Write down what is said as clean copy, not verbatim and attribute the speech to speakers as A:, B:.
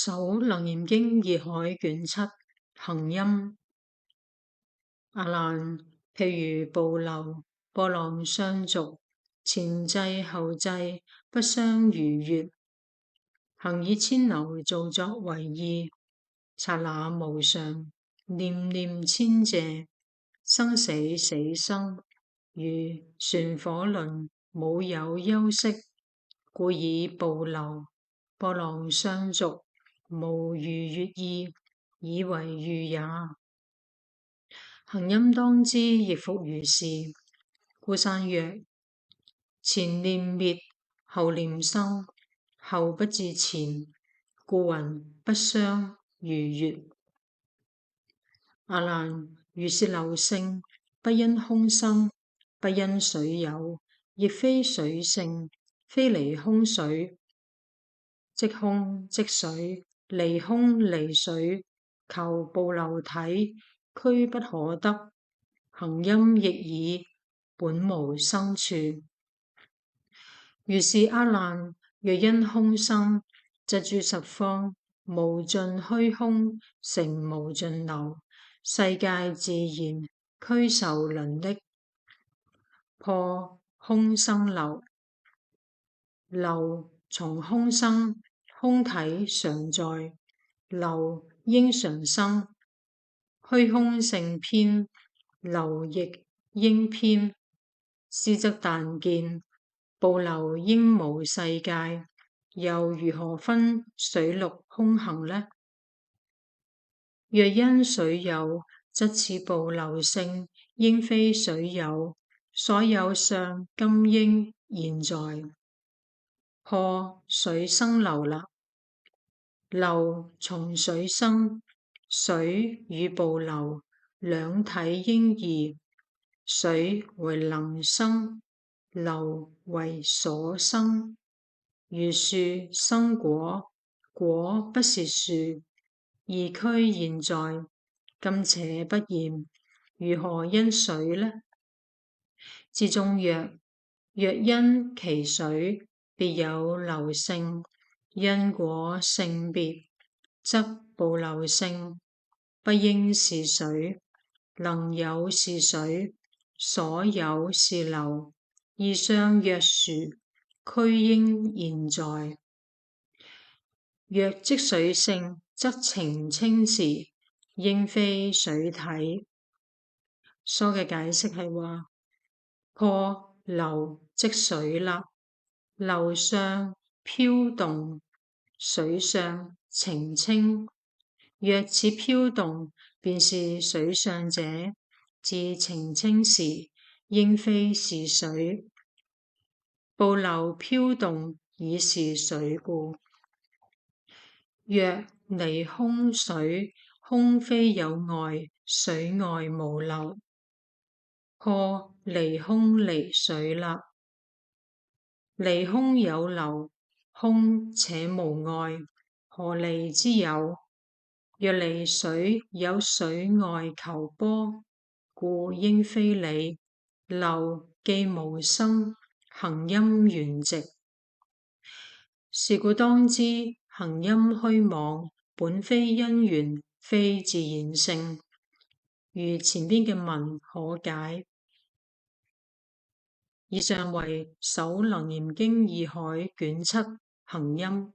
A: 首楞嚴經義海卷七行音。阿難，譬如瀑流，波浪相續，前際後際，不相逾越。行以千流造作為意，剎那無常，念念遷謝，生死死生，如旋火輪，無有休息，故以瀑流，波浪相續，無逾越意，以為喻也。行音當知亦復如是。故散曰：前念滅，後念生，後不至前，故云不相逾越。阿難，如是流性，不因空生，不因水有，亦非水性，非離空水，即空即水，離空離水，求瀑流體，俱不可得。行音亦爾，本無生處。如是阿難，若因空生，則諸十方無盡虛空，成無盡流，世界自然，俱受輪溺。破空生流，流從空生，空體常在，流應常生。虛空性偏，流亦應偏。斯則但見瀑流應無世界，又如何分水陸空行呢？若因水有，則此瀑流性應非水有，所有相今應現在。破水生流啦，流從水生，水與瀑流兩體應異，水為能生，流為所生。如樹生果，果不是樹，而俱現在。今且不言，如何因水呢？智眾曰：若因其水別有流性，因果性別，則瀑流性不應是水，能有是水，所有是流。義相若殊，俱應現在。若即水性，則澄清時，應非水體。疏嘅解釋係話，破流即水啦，流相飄動，水相澄清。若此飄動便是水相者，至澄清時，應非是水。瀑流飄動已是水故。若離空水，空非有礙，水外無流。破離空離水啦，離空有流，空且無礙，何離之有？若離水有水外求波，故應非離。流既無生，行音圓寂。是故當知行音虛妄，本非因緣，非自然性。如前邊嘅文可解。以上為首楞嚴經義海卷七行音。